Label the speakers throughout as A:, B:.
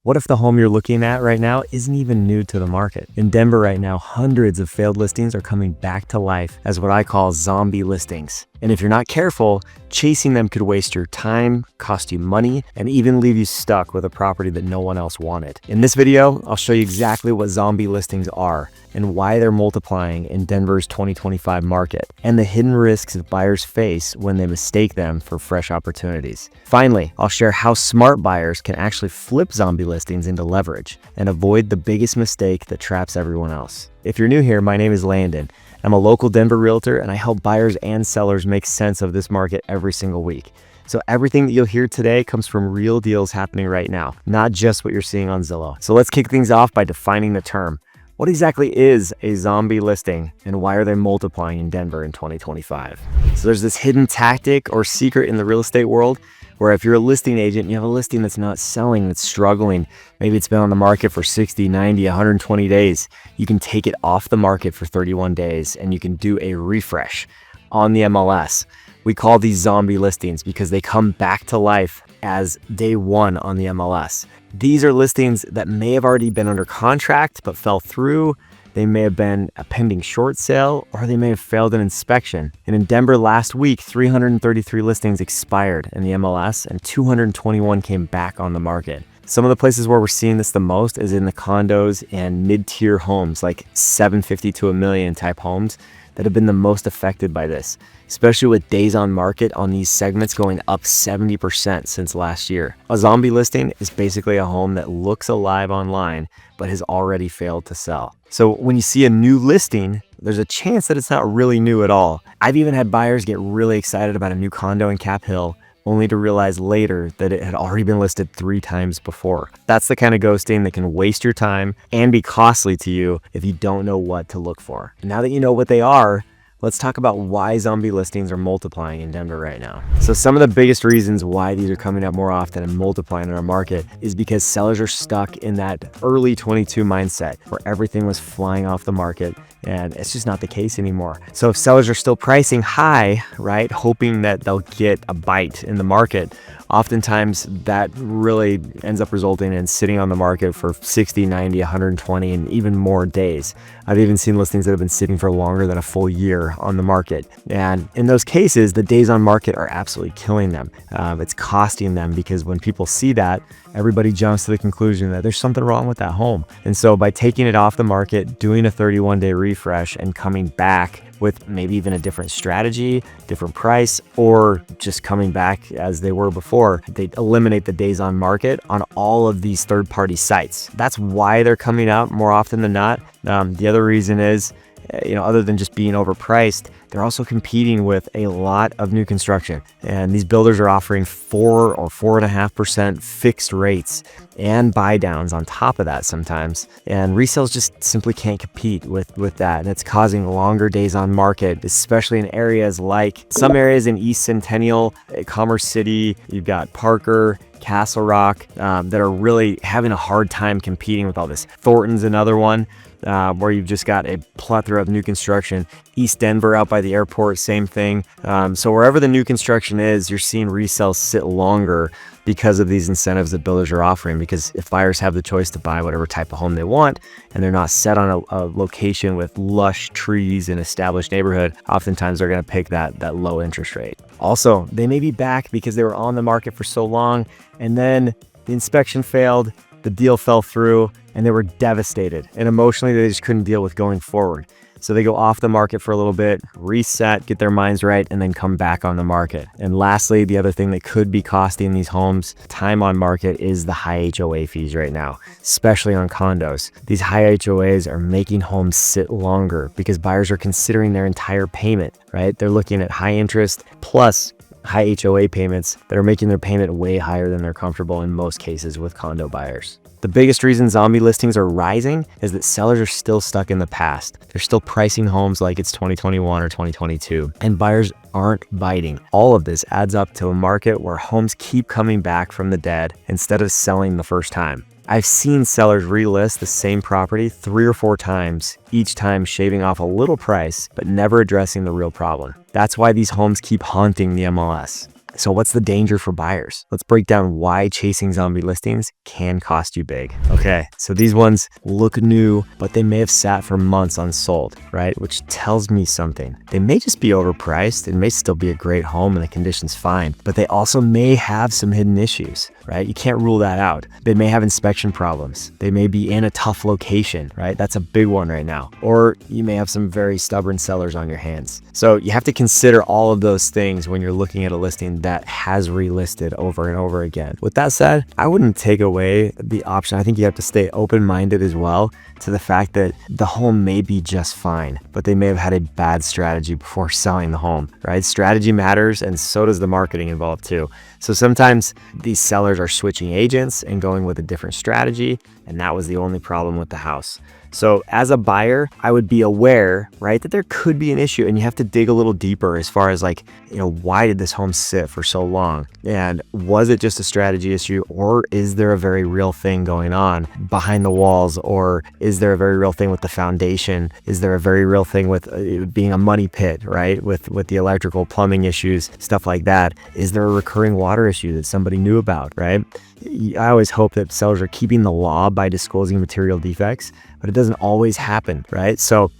A: What if the home you're looking at right now isn't even new to the market? In Denver right now, hundreds of failed listings are coming back to life as what I call zombie listings. And if you're not careful, chasing them could waste your time, cost you money, and even leave you stuck with a property that no one else wanted. In this video, I'll show you exactly what zombie listings are and why they're multiplying in Denver's 2025 market, and the hidden risks that buyers face when they mistake them for fresh opportunities. Finally, I'll share how smart buyers can actually flip zombie listings into leverage and avoid the biggest mistake that traps everyone else. If you're new here, my name is Landon. I'm a local Denver realtor, and I help buyers and sellers make sense of this market every single week. So everything that you'll hear today comes from real deals happening right now, not just what you're seeing on Zillow. So let's kick things off by defining the term. What exactly is a zombie listing, and why are they multiplying in Denver in 2025? So there's this hidden tactic or secret in the real estate world where if you're a listing agent, you have a listing that's not selling, that's struggling, maybe it's been on the market for 60, 90, 120 days, you can take it off the market for 31 days and you can do a refresh on the MLS. We call these zombie listings because they come back to life as day one on the MLS. These are listings that may have already been under contract but fell through. They may have been a pending short sale, or they may have failed an inspection. And in Denver last week, 333 listings expired in the MLS and 221 came back on the market. Some of the places where we're seeing this the most is in the condos and mid-tier homes, like 750 to $1 million type homes that have been the most affected by this, especially with days on market on these segments going up 70% since last year. A zombie listing is basically a home that looks alive online, but has already failed to sell. So when you see a new listing, there's a chance that it's not really new at all. I've even had buyers get really excited about a new condo in Cap Hill, only to realize later that it had already been listed 3 times before. That's the kind of ghosting that can waste your time and be costly to you if you don't know what to look for. Now that you know what they are, let's talk about why zombie listings are multiplying in Denver right now. So some of the biggest reasons why these are coming up more often and multiplying in our market is because sellers are stuck in that early 22 mindset where everything was flying off the market, and it's just not the case anymore. So if sellers are still pricing high, right, hoping that they'll get a bite in the market, oftentimes that really ends up resulting in sitting on the market for 60, 90, 120, and even more days. I've even seen listings that have been sitting for longer than a full year on the market. And in those cases, the days on market are absolutely killing them. It's costing them because when people see that, everybody jumps to the conclusion that there's something wrong with that home. And so by taking it off the market, doing a 31-day refresh and coming back with maybe even a different strategy, different price, or just coming back as they were before, they eliminate the days on market on all of these third-party sites. That's why they're coming out more often than not. The other reason is, other than just being overpriced, they're also competing with a lot of new construction. And these builders are offering 4 or 4.5% fixed rates and buy downs on top of that sometimes. And resales just simply can't compete with that. And it's causing longer days on market, especially in areas like some areas in East Centennial, Commerce City, you've got Parker, Castle Rock, that are really having a hard time competing with all this. Thornton's another one. Where you've just got a plethora of new construction. East Denver out by the airport, same thing. So wherever the new construction is, you're seeing resales sit longer because of these incentives that builders are offering. Because if buyers have the choice to buy whatever type of home they want, and they're not set on a location with lush trees and established neighborhood, oftentimes they're going to pick that low interest rate. Also, they may be back because they were on the market for so long, and then the inspection failed, the deal fell through, and they were devastated, and emotionally they just couldn't deal with going forward. So they go off the market for a little bit, reset, get their minds right, and then come back on the market. And lastly, the other thing that could be costing these homes time on market is the high HOA fees right now, especially on condos. These high HOAs are making homes sit longer because buyers are considering their entire payment, right? They're looking at high interest plus high HOA payments that are making their payment way higher than they're comfortable in most cases with condo buyers. The biggest reason zombie listings are rising is that sellers are still stuck in the past. They're still pricing homes like it's 2021 or 2022, and buyers aren't biting. All of this adds up to a market where homes keep coming back from the dead instead of selling the first time. I've seen sellers relist the same property 3 or 4 times, each time shaving off a little price, but never addressing the real problem. That's why these homes keep haunting the MLS. So what's the danger for buyers? Let's break down why chasing zombie listings can cost you big. Okay, so these ones look new, but they may have sat for months unsold, right? Which tells me something. They may just be overpriced. It may still be a great home and the condition's fine, but they also may have some hidden issues, right? You can't rule that out. They may have inspection problems. They may be in a tough location, right? That's a big one right now. Or you may have some very stubborn sellers on your hands. So you have to consider all of those things when you're looking at a listing that has relisted over and over again. With that said, I wouldn't take away the option. I think you have to stay open-minded as well to the fact that the home may be just fine, but they may have had a bad strategy before selling the home, right? Strategy matters, and so does the marketing involved too. So sometimes these sellers are switching agents and going with a different strategy, and that was the only problem with the house. So as a buyer, I would be aware, right, that there could be an issue, and you have to dig a little deeper as far as like, why did this home sit for so long? And was it just a strategy issue, or is there a very real thing going on behind the walls? Or is there a very real thing with the foundation? Is there a very real thing with being a money pit, right? With the electrical plumbing issues, stuff like that. Is there a recurring water issue that somebody knew about, right? I always hope that sellers are keeping the law by disclosing material defects, but it doesn't always happen, right? So,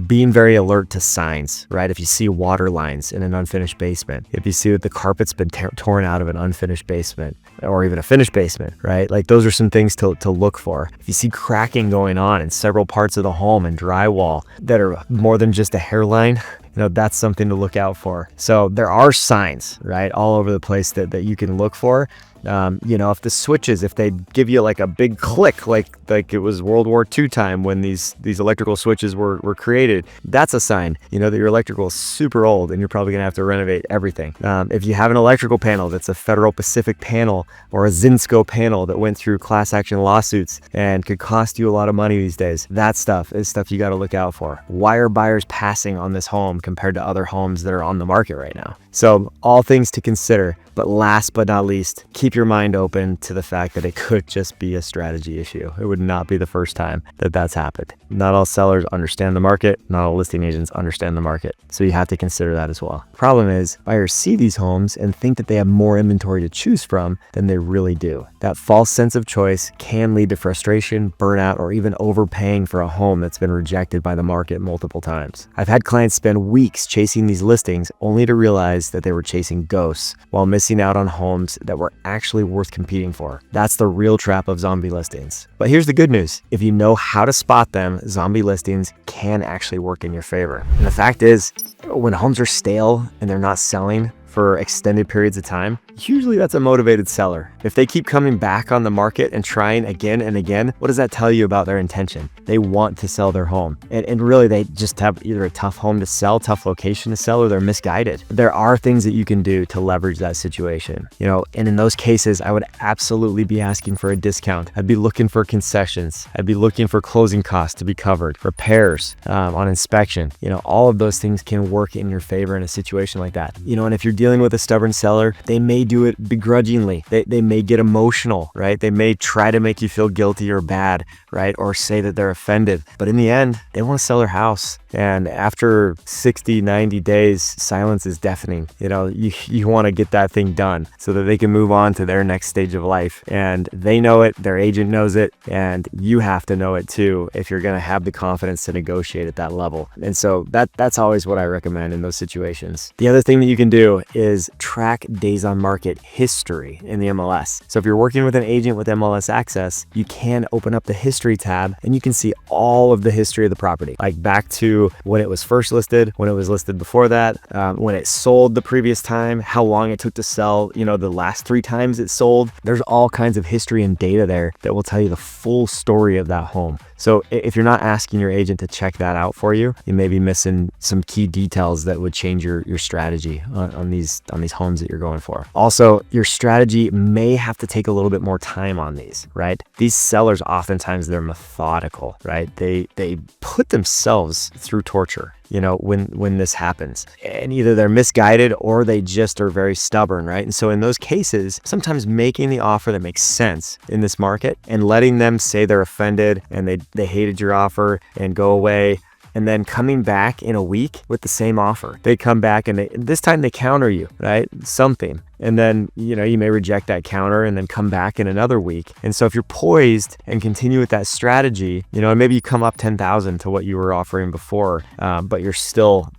A: being very alert to signs, right? If you see water lines in an unfinished basement, if you see that the carpet's been torn out of an unfinished basement or even a finished basement, right? Like those are some things to look for. If you see cracking going on in several parts of the home and drywall that are more than just a hairline, that's something to look out for. So there are signs, right, all over the place that you can look for. If the switches, if they give you like a big click, like it was World War II time when these electrical switches were created, that's a sign, that your electrical is super old and you're probably gonna have to renovate everything. If you have an electrical panel that's a Federal Pacific panel or a Zinsco panel that went through class action lawsuits and could cost you a lot of money these days, that stuff is stuff you got to look out for. Why are buyers passing on this home compared to other homes that are on the market right now? So all things to consider. But last but not least, keep your mind open to the fact that it could just be a strategy issue. It would not be the first time that that's happened. Not all sellers understand the market. Not all listing agents understand the market. So you have to consider that as well. Problem is, buyers see these homes and think that they have more inventory to choose from than they really do. That false sense of choice can lead to frustration, burnout, or even overpaying for a home that's been rejected by the market multiple times. I've had clients spend weeks chasing these listings only to realize that they were chasing ghosts while missing out on homes that were actually worth competing for. That's the real trap of zombie listings. But here's the good news. If you know how to spot them, zombie listings can actually work in your favor. And the fact is, when homes are stale and they're not selling for extended periods of time, usually that's a motivated seller. If they keep coming back on the market and trying again and again, what does that tell you about their intention? They want to sell their home. And really, they just have either a tough home to sell, tough location to sell, or they're misguided. There are things that you can do to leverage that situation. And in those cases, I would absolutely be asking for a discount. I'd be looking for concessions. I'd be looking for closing costs to be covered, repairs on inspection. All of those things can work in your favor in a situation like that. And if you're dealing with a stubborn seller, they may do it begrudgingly. They may get emotional, right? They may try to make you feel guilty or bad, right? Or say that they're offended. But in the end, they want to sell their house. And after 60, 90 days, silence is deafening. You want to get that thing done so that they can move on to their next stage of life. And they know it, their agent knows it, and you have to know it too if you're going to have the confidence to negotiate at that level. And so that's always what I recommend in those situations. The other thing that you can do is track days on market history in the MLS. So if you're working with an agent with MLS access, you can open up the history tab and you can see all of the history of the property, like back to when it was first listed, when it was listed before that, when it sold the previous time, how long it took to sell, the last 3 times it sold. There's all kinds of history and data there that will tell you the full story of that home. So if you're not asking your agent to check that out for you, you may be missing some key details that would change your strategy on these homes that you're going for. Also, your strategy may have to take a little bit more time on these, right? These sellers, oftentimes they're methodical, right? They put themselves through torture, when this happens, and either they're misguided or they just are very stubborn, right? And so in those cases, sometimes making the offer that makes sense in this market and letting them say they're offended and they hated your offer and go away, and then coming back in a week with the same offer. They come back and this time they counter you, right? Something. And then, you may reject that counter and then come back in another week. And so if you're poised and continue with that strategy, and maybe you come up 10,000 to what you were offering before, but you're still,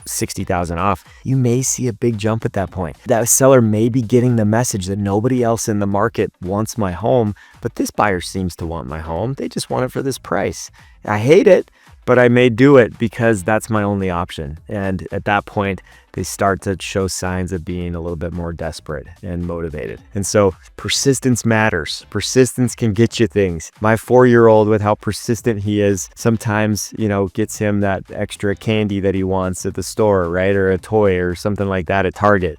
A: 60,000 off, you may see a big jump at that point. That seller may be getting the message that nobody else in the market wants my home, but this buyer seems to want my home. They just want it for this price. I hate it, but I may do it because that's my only option. And at that point, they start to show signs of being a little bit more desperate and motivated. And so persistence matters. Persistence can get you things. My 4-year-old, with how persistent he is, sometimes, gets him that extra candy that he wants at the store, right? Or a toy or something like that at Target.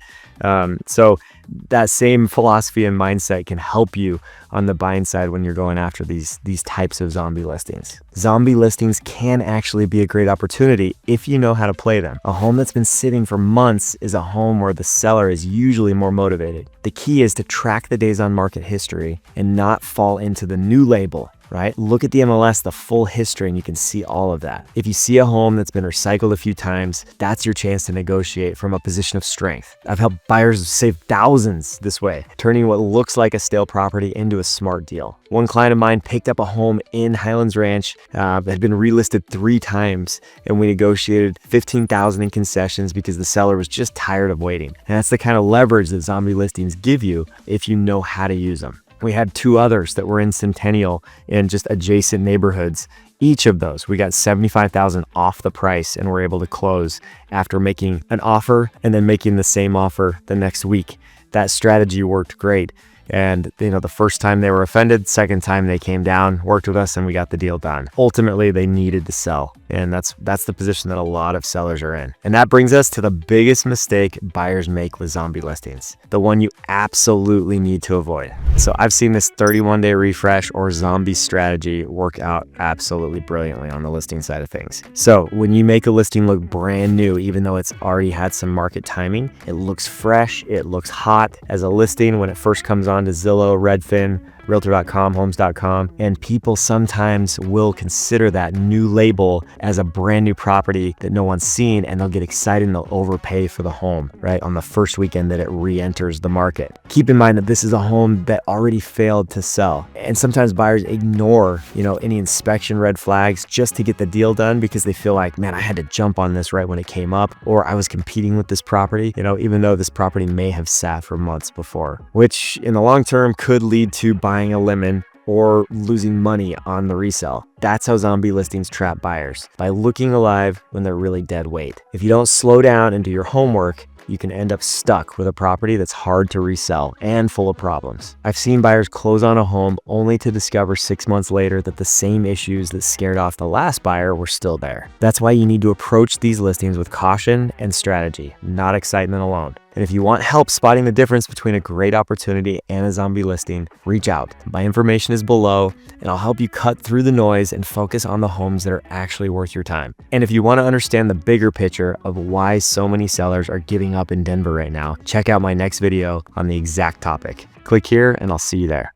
A: So that same philosophy and mindset can help you on the buying side when you're going after these types of zombie listings. Zombie listings can actually be a great opportunity if you know how to play them. A home that's been sitting for months is a home where the seller is usually more motivated. The key is to track the days on market history and not fall into the new label, right? Look at the MLS, the full history, and you can see all of that. If you see a home that's been recycled a few times, that's your chance to negotiate from a position of strength. I've helped buyers save thousands this way, turning what looks like a stale property into a smart deal. One client of mine picked up a home in Highlands Ranch that had been relisted 3 times, and we negotiated $15,000 in concessions because the seller was just tired of waiting. And that's the kind of leverage that zombie listings give you if you know how to use them. We had 2 others that were in Centennial in just adjacent neighborhoods. Each of those, we got $75,000 off the price and were able to close after making an offer and then making the same offer the next week. That strategy worked great. And the first time they were offended, second time they came down, worked with us, and we got the deal done. Ultimately, they needed to sell. And that's the position that a lot of sellers are in. And that brings us to the biggest mistake buyers make with zombie listings, the one you absolutely need to avoid. So I've seen this 31-day refresh or zombie strategy work out absolutely brilliantly on the listing side of things. So when you make a listing look brand new, even though it's already had some market timing, it looks fresh, it looks hot as a listing when it first comes on to Zillow, Redfin, Realtor.com, Homes.com, and people sometimes will consider that new label as a brand new property that no one's seen, and they'll get excited and they'll overpay for the home, right, on the first weekend that it re-enters the market. Keep in mind that this is a home that already failed to sell, and sometimes buyers ignore, any inspection red flags just to get the deal done because they feel like, man, I had to jump on this right when it came up, or I was competing with this property, even though this property may have sat for months before, which in the long term could lead to buying a lemon or losing money on the resale. That's how zombie listings trap buyers, by looking alive when they're really dead weight. If you don't slow down and do your homework, you can end up stuck with a property that's hard to resell and full of problems. I've seen buyers close on a home only to discover 6 months later that the same issues that scared off the last buyer were still there. That's why you need to approach these listings with caution and strategy, not excitement alone. And if you want help spotting the difference between a great opportunity and a zombie listing, reach out. My information is below, and I'll help you cut through the noise and focus on the homes that are actually worth your time. And if you want to understand the bigger picture of why so many sellers are giving up in Denver right now, check out my next video on the exact topic. Click here and I'll see you there.